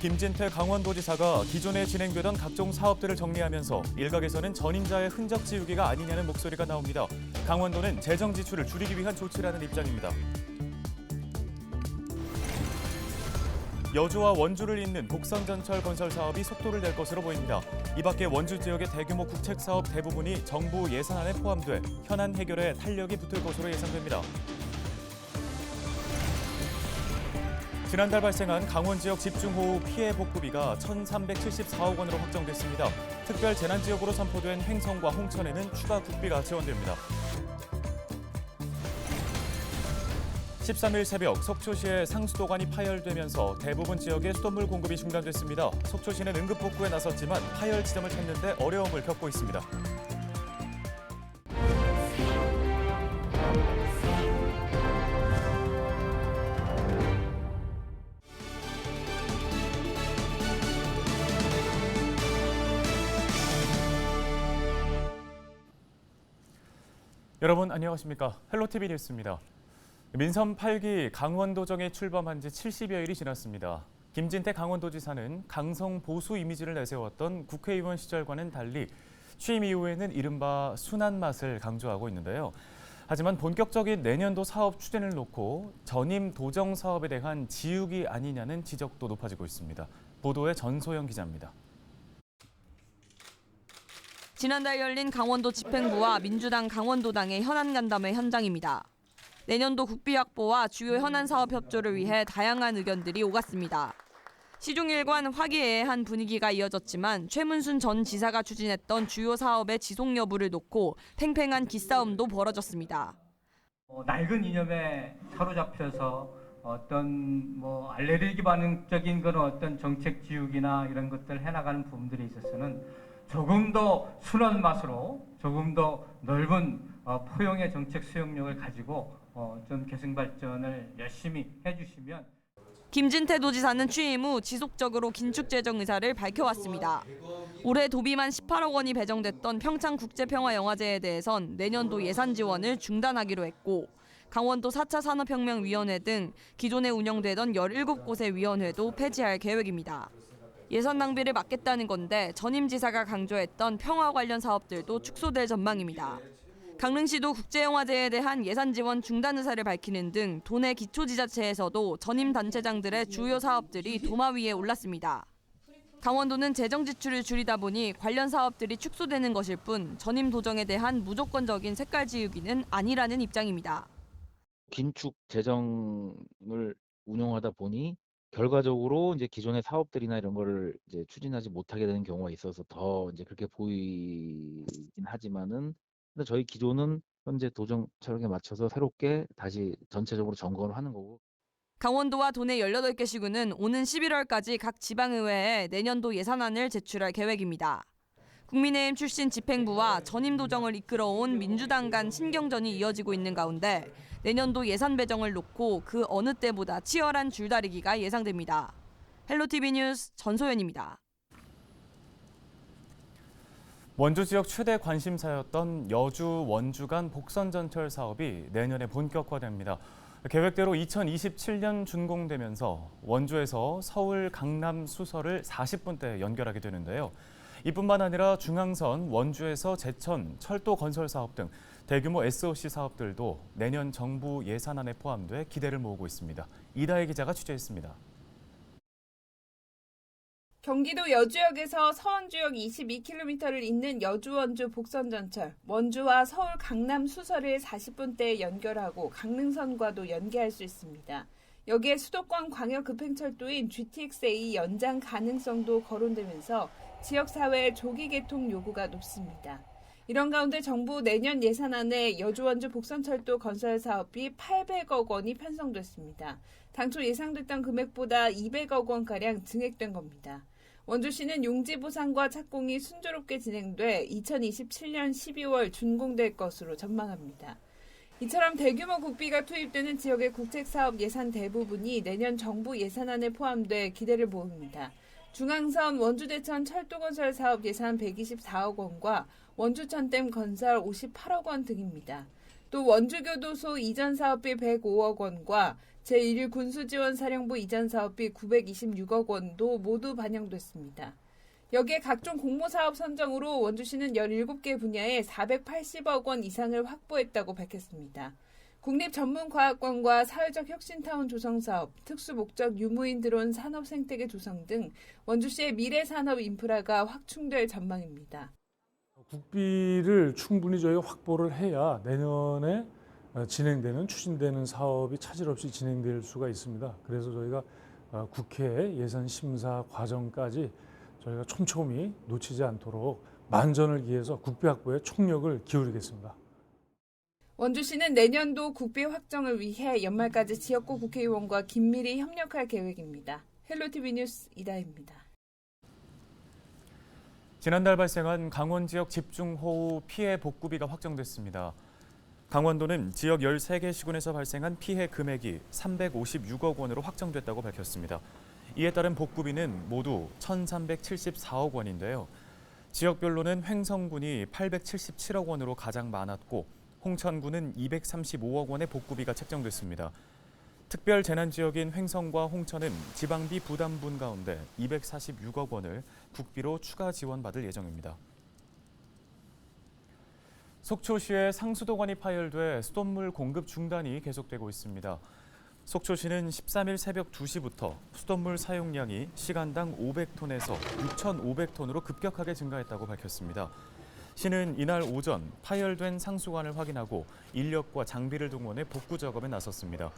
김진태 강원도지사가 기존에 진행되던 각종 사업들을 정리하면서 일각에서는 전임자의 흔적 지우기가 아니냐는 목소리가 나옵니다. 강원도는 재정 지출을 줄이기 위한 조치라는 입장입니다. 여주와 원주를 잇는 복선전철 건설 사업이 속도를 낼 것으로 보입니다. 이 밖에 원주 지역의 대규모 국책 사업 대부분이 정부 예산안에 포함돼 현안 해결에 탄력이 붙을 것으로 예상됩니다. 지난달 발생한 강원 지역 집중호우 피해 복구비가 1,374억 원으로 확정됐습니다. 특별 재난지역으로 선포된 횡성과 홍천에는 추가 국비가 지원됩니다. 13일 새벽 속초시의 상수도관이 파열되면서 대부분 지역의 수돗물 공급이 중단됐습니다. 속초시는 응급복구에 나섰지만 파열 지점을 찾는 데 어려움을 겪고 있습니다. 여러분 안녕하십니까? 헬로티비 뉴스입니다. 민선 8기 강원도정에 출범한 지 70여일이 지났습니다. 김진태 강원도지사는 강성 보수 이미지를 내세웠던 국회의원 시절과는 달리 취임 이후에는 이른바 순한 맛을 강조하고 있는데요. 하지만 본격적인 내년도 사업 추진을 놓고 전임 도정 사업에 대한 지우기 아니냐는 지적도 높아지고 있습니다. 보도에 전소영 기자입니다. 지난달 열린 강원도 집행부와 민주당 강원도당의 현안 간담회 현장입니다. 내년도 국비 확보와 주요 현안 사업 협조를 위해 다양한 의견들이 오갔습니다. 시종일관 화기애애한 분위기가 이어졌지만 최문순 전 지사가 추진했던 주요 사업의 지속 여부를 놓고 팽팽한 기싸움도 벌어졌습니다. 낡은 이념에 사로잡혀서 어떤 알레르기 반응적인 그런 어떤 정책 지우기나 이런 것들 해나가는 부분들에 있어서는 조금 더 순한 맛으로 조금 더 넓은 포용의 정책 수용력을 가지고 좀 계승 발전을 열심히 해주시면. 김진태 도지사는 취임 후 지속적으로 긴축 재정 의사를 밝혀왔습니다. 올해 도비만 18억 원이 배정됐던 평창국제평화영화제에 대해선 내년도 예산 지원을 중단하기로 했고 강원도 4차 산업혁명위원회 등 기존에 운영되던 17곳의 위원회도 폐지할 계획입니다. 예산 낭비를 막겠다는 건데 전임 지사가 강조했던 평화 관련 사업들도 축소될 전망입니다. 강릉시도 국제영화제에 대한 예산 지원 중단 의사를 밝히는 등 도내 기초지자체에서도 전임 단체장들의 주요 사업들이 도마 위에 올랐습니다. 강원도는 재정 지출을 줄이다 보니 관련 사업들이 축소되는 것일 뿐 전임 도정에 대한 무조건적인 색깔 지우기는 아니라는 입장입니다. 긴축 재정을 운영하다 보니 결과적으로 이제 기존의 사업들이나 이런 거를 이제 추진하지 못하게 되는 경우가 있어서 더 이제 그렇게 보이긴 하지만은 근데 저희 기조는 현재 도정 철학에 맞춰서 새롭게 다시 전체적으로 점검을 하는 거고. 강원도와 도내 18개 시군은 오는 11월까지 각 지방의회에 내년도 예산안을 제출할 계획입니다. 국민의힘 출신 집행부와 전임 도정을 이끌어온 민주당 간 신경전이 이어지고 있는 가운데 내년도 예산 배정을 놓고 그 어느 때보다 치열한 줄다리기가 예상됩니다. 헬로티비 뉴스 전소연입니다. 원주 지역 최대 관심사였던 여주 원주 간 복선전철 사업이 내년에 본격화됩니다. 계획대로 2027년 준공되면서 원주에서 서울 강남 수서를 40분대 연결하게 되는데요. 이뿐만 아니라 중앙선 원주에서 제천 철도 건설 사업 등 대규모 SOC 사업들도 내년 정부 예산안에 포함돼 기대를 모으고 있습니다. 이다혜 기자가 취재했습니다. 경기도 여주역에서 서원주역 22km를 잇는 여주-원주 복선전철, 원주와 서울 강남 수서를 40분대에 연결하고 강릉선과도 연계할 수 있습니다. 여기에 수도권 광역급행철도인 GTX-A 연장 가능성도 거론되면서 지역사회의 조기 개통 요구가 높습니다. 이런 가운데 정부 내년 예산안에 여주-원주 복선철도 건설 사업비 800억 원이 편성됐습니다. 당초 예상됐던 금액보다 200억 원가량 증액된 겁니다. 원주시는 용지 보상과 착공이 순조롭게 진행돼 2027년 12월 준공될 것으로 전망합니다. 이처럼 대규모 국비가 투입되는 지역의 국책사업 예산 대부분이 내년 정부 예산안에 포함돼 기대를 모읍니다. 중앙선 원주대천 철도건설 사업 예산 124억 원과 원주천댐 건설 58억 원 등입니다. 또 원주교도소 이전 사업비 105억 원과 제1 군수지원사령부 이전 사업비 926억 원도 모두 반영됐습니다. 여기에 각종 공모사업 선정으로 원주시는 17개 분야에 480억 원 이상을 확보했다고 밝혔습니다. 국립전문과학관과 사회적 혁신타운 조성사업, 특수목적 유무인 드론 산업생태계 조성 등 원주시의 미래산업 인프라가 확충될 전망입니다. 국비를 충분히 저희가 확보를 해야 내년에 추진되는 사업이 차질 없이 진행될 수가 있습니다. 그래서 저희가 국회 예산 심사 과정까지 저희가 촘촘히 놓치지 않도록 만전을 기해서 국비 확보에 총력을 기울이겠습니다. 원주시는 내년도 국비 확정을 위해 연말까지 지역구 국회의원과 긴밀히 협력할 계획입니다. 헬로티비 뉴스 이다혜입니다. 지난달 발생한 강원 지역 집중호우 피해 복구비가 확정됐습니다. 강원도는 지역 13개 시군에서 발생한 피해 금액이 356억 원으로 확정됐다고 밝혔습니다. 이에 따른 복구비는 모두 1,374억 원인데요. 지역별로는 횡성군이 877억 원으로 가장 많았고 홍천군은 235억 원의 복구비가 책정됐습니다. 특별 재난 지역인 횡성과 홍천은 지방비 부담분 가운데 246억 원을 국비로 추가 지원받을 예정입니다. 속초시의 상수도관이 파열돼 수돗물 공급 중단이 계속되고 있습니다. 속초시는 13일 새벽 2시부터 수돗물 사용량이 시간당 500톤에서 6,500톤으로 급격하게 증가했다고 밝혔습니다. 시는 이날 오전 파열된 상수관을 확인하고 인력과 장비를 동원해 복구 작업에 나섰습니다.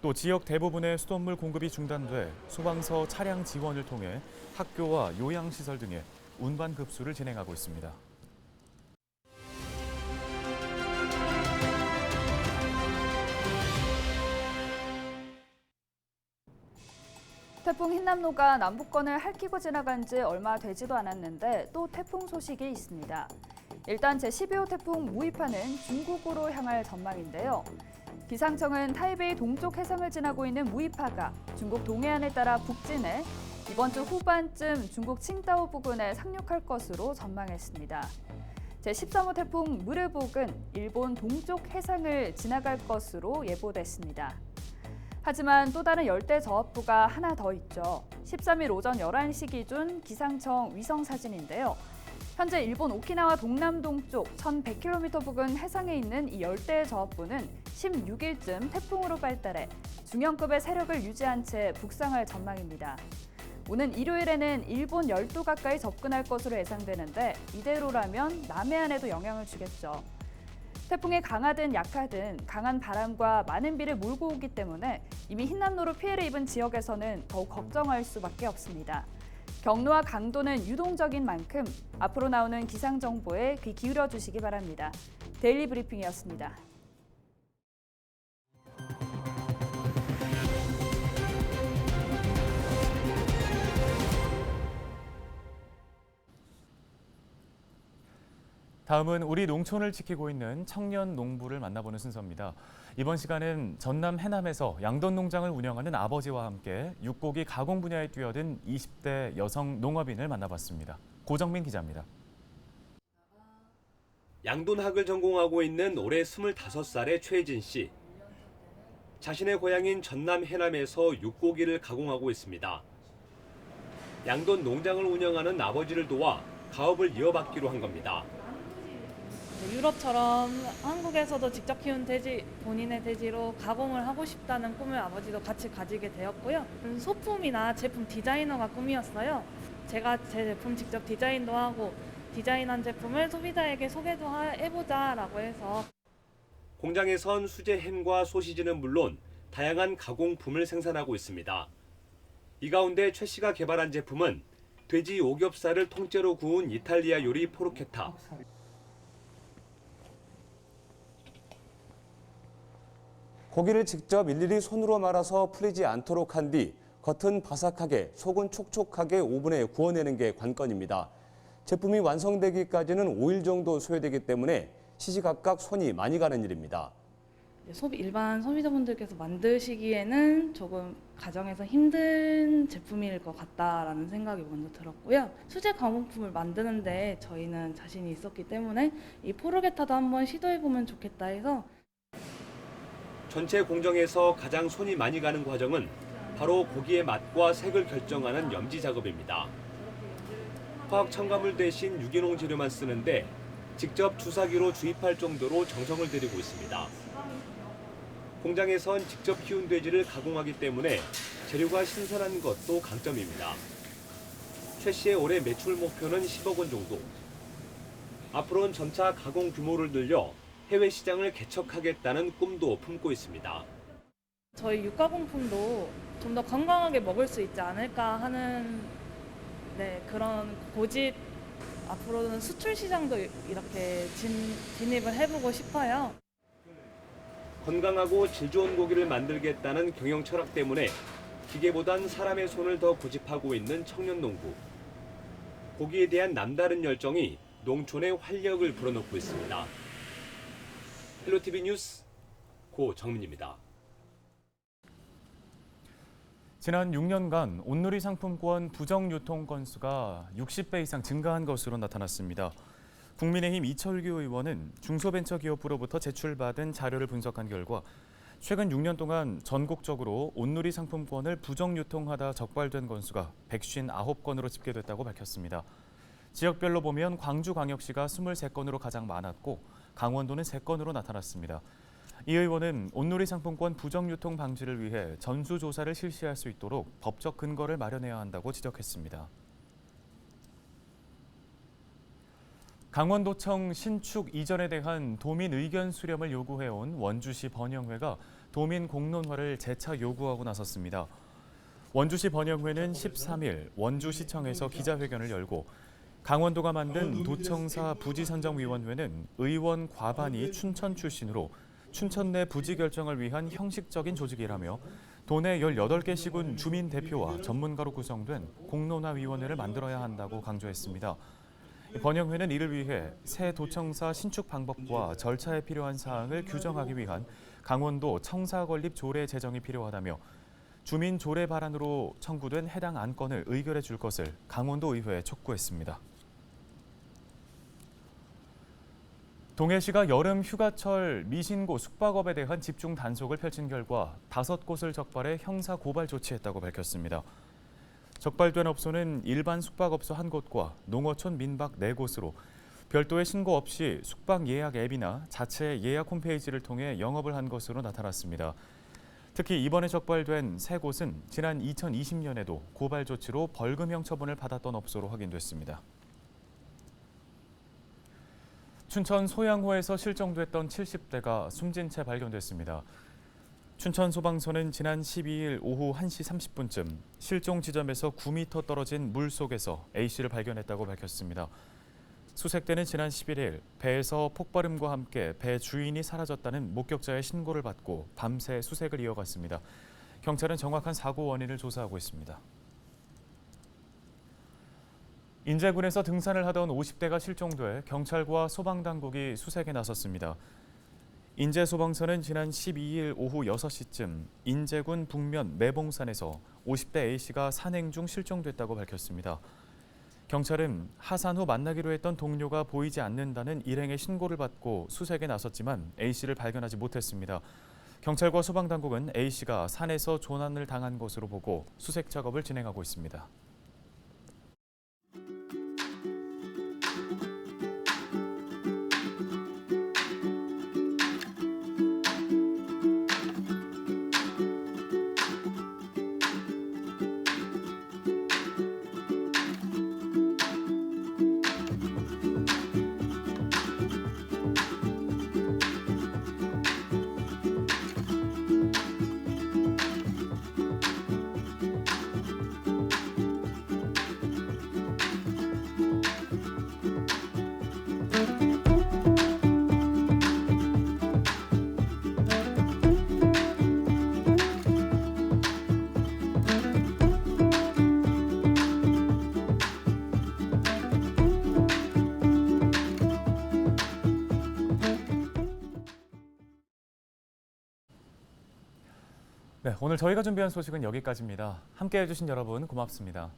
또 지역 대부분의 수돗물 공급이 중단돼 소방서 차량 지원을 통해 학교와 요양시설 등에 운반 급수를 진행하고 있습니다. 태풍 흰남노가 남부권을 핥히고 지나간 지 얼마 되지도 않았는데 또 태풍 소식이 있습니다. 일단 제12호 태풍 무이파는 중국으로 향할 전망인데요. 기상청은 타이베이 동쪽 해상을 지나고 있는 무이파가 중국 동해안을 따라 북진해 이번 주 후반쯤 중국 칭다오 부근에 상륙할 것으로 전망했습니다. 제13호 태풍 무르복은 일본 동쪽 해상을 지나갈 것으로 예보됐습니다. 하지만 또 다른 열대 저압부가 하나 더 있죠. 13일 오전 11시 기준 기상청 위성 사진인데요. 현재 일본 오키나와 동남동쪽 1100km 부근 해상에 있는 이 열대 저압부는 16일쯤 태풍으로 발달해 중형급의 세력을 유지한 채 북상할 전망입니다. 오는 일요일에는 일본 열도 가까이 접근할 것으로 예상되는데 이대로라면 남해안에도 영향을 주겠죠. 태풍이 강하든 약하든 강한 바람과 많은 비를 몰고 오기 때문에 이미 흰남노로 피해를 입은 지역에서는 더욱 걱정할 수밖에 없습니다. 경로와 강도는 유동적인 만큼 앞으로 나오는 기상 정보에 귀 기울여 주시기 바랍니다. 데일리 브리핑이었습니다. 다음은 우리 농촌을 지키고 있는 청년 농부를 만나보는 순서입니다. 이번 시간은 전남 해남에서 양돈 농장을 운영하는 아버지와 함께 육고기 가공 분야에 뛰어든 20대 여성 농업인을 만나봤습니다. 고정민 기자입니다. 양돈학을 전공하고 있는 올해 25살의 최진 씨. 자신의 고향인 전남 해남에서 육고기를 가공하고 있습니다. 양돈 농장을 운영하는 아버지를 도와 가업을 이어받기로 한 겁니다. 유럽처럼 한국에서도 직접 키운 돼지, 본인의 돼지로 가공을 하고 싶다는 꿈을 아버지도 같이 가지게 되었고요. 소품이나 제품 디자이너가 꿈이었어요. 제가 제 제품 직접 디자인도 하고 디자인한 제품을 소비자에게 소개도 해보자라고 해서. 공장에선 수제 햄과 소시지는 물론 다양한 가공품을 생산하고 있습니다. 이 가운데 최 씨가 개발한 제품은 돼지 오겹살을 통째로 구운 이탈리아 요리 포르케타. 고기를 직접 일일이 손으로 말아서 풀리지 않도록 한 뒤 겉은 바삭하게 속은 촉촉하게 오븐에 구워내는 게 관건입니다. 제품이 완성되기까지는 5일 정도 소요되기 때문에 시시각각 손이 많이 가는 일입니다. 일반 소비자분들께서 만드시기에는 조금 가정에서 힘든 제품일 것 같다라는 생각이 먼저 들었고요. 수제 가공품을 만드는데 저희는 자신이 있었기 때문에 이 포르게타도 한번 시도해보면 좋겠다 해서. 전체 공정에서 가장 손이 많이 가는 과정은 바로 고기의 맛과 색을 결정하는 염지 작업입니다. 화학 첨가물 대신 유기농 재료만 쓰는데 직접 주사기로 주입할 정도로 정성을 들이고 있습니다. 공장에선 직접 키운 돼지를 가공하기 때문에 재료가 신선한 것도 강점입니다. 최 씨의 올해 매출 목표는 10억 원 정도. 앞으로는 점차 가공 규모를 늘려 해외 시장을 개척하겠다는 꿈도 품고 있습니다. 저희 육가공품도 좀 더 건강하게 먹을 수 있지 않을까 하는 그런 고집, 앞으로는 수출 시장도 이렇게 진입을 해보고 싶어요. 건강하고 질 좋은 고기를 만들겠다는 경영 철학 때문에 기계보단 사람의 손을 더 고집하고 있는 청년 농부. 고기에 대한 남다른 열정이 농촌의 활력을 불어넣고 있습니다. 헬로티비 뉴스 고정민입니다. 지난 6년간 온누리 상품권 부정 유통 건수가 60배 이상 증가한 것으로 나타났습니다. 국민의힘 이철규 의원은 중소벤처기업부로부터 제출받은 자료를 분석한 결과 최근 6년 동안 전국적으로 온누리 상품권을 부정 유통하다 적발된 건수가 159건으로 집계됐다고 밝혔습니다. 지역별로 보면 광주광역시가 23건으로 가장 많았고 강원도는 3건으로 나타났습니다. 이 의원은 온누리 상품권 부정 유통 방지를 위해 전수조사를 실시할 수 있도록 법적 근거를 마련해야 한다고 지적했습니다. 강원도청 신축 이전에 대한 도민 의견 수렴을 요구해온 원주시 번영회가 도민 공론화를 재차 요구하고 나섰습니다. 원주시 번영회는 13일 원주시청에서 기자회견을 열고 강원도가 만든 도청사 부지선정위원회는 의원 과반이 춘천 출신으로 춘천 내 부지 결정을 위한 형식적인 조직이라며 도내 18개 시군 주민 대표와 전문가로 구성된 공론화위원회를 만들어야 한다고 강조했습니다. 번영회는 이를 위해 새 도청사 신축 방법과 절차에 필요한 사항을 규정하기 위한 강원도 청사 건립 조례 제정이 필요하다며 주민 조례 발안으로 청구된 해당 안건을 의결해 줄 것을 강원도 의회에 촉구했습니다. 동해시가 여름 휴가철 미신고 숙박업에 대한 집중 단속을 펼친 결과 5곳을 적발해 형사 고발 조치했다고 밝혔습니다. 적발된 업소는 일반 숙박업소 1곳과 농어촌 민박 4곳으로 별도의 신고 없이 숙박 예약 앱이나 자체 예약 홈페이지를 통해 영업을 한 것으로 나타났습니다. 특히 이번에 적발된 3곳은 지난 2020년에도 고발 조치로 벌금형 처분을 받았던 업소로 확인됐습니다. 춘천 소양호에서 실종됐던 70대가 숨진 채 발견됐습니다. 춘천 소방서는 지난 12일 오후 1시 30분쯤 실종 지점에서 9m 떨어진 물 속에서 A씨를 발견했다고 밝혔습니다. 수색대는 지난 11일 배에서 폭발음과 함께 배 주인이 사라졌다는 목격자의 신고를 받고 밤새 수색을 이어갔습니다. 경찰은 정확한 사고 원인을 조사하고 있습니다. 인제군에서 등산을 하던 50대가 실종돼 경찰과 소방당국이 수색에 나섰습니다. 인제소방서는 지난 12일 오후 6시쯤 인제군 북면 매봉산에서 50대 A씨가 산행 중 실종됐다고 밝혔습니다. 경찰은 하산 후 만나기로 했던 동료가 보이지 않는다는 일행의 신고를 받고 수색에 나섰지만 A씨를 발견하지 못했습니다. 경찰과 소방당국은 A씨가 산에서 조난을 당한 것으로 보고 수색 작업을 진행하고 있습니다. 네, 오늘 저희가 준비한 소식은 여기까지입니다. 함께해 주신 여러분 고맙습니다.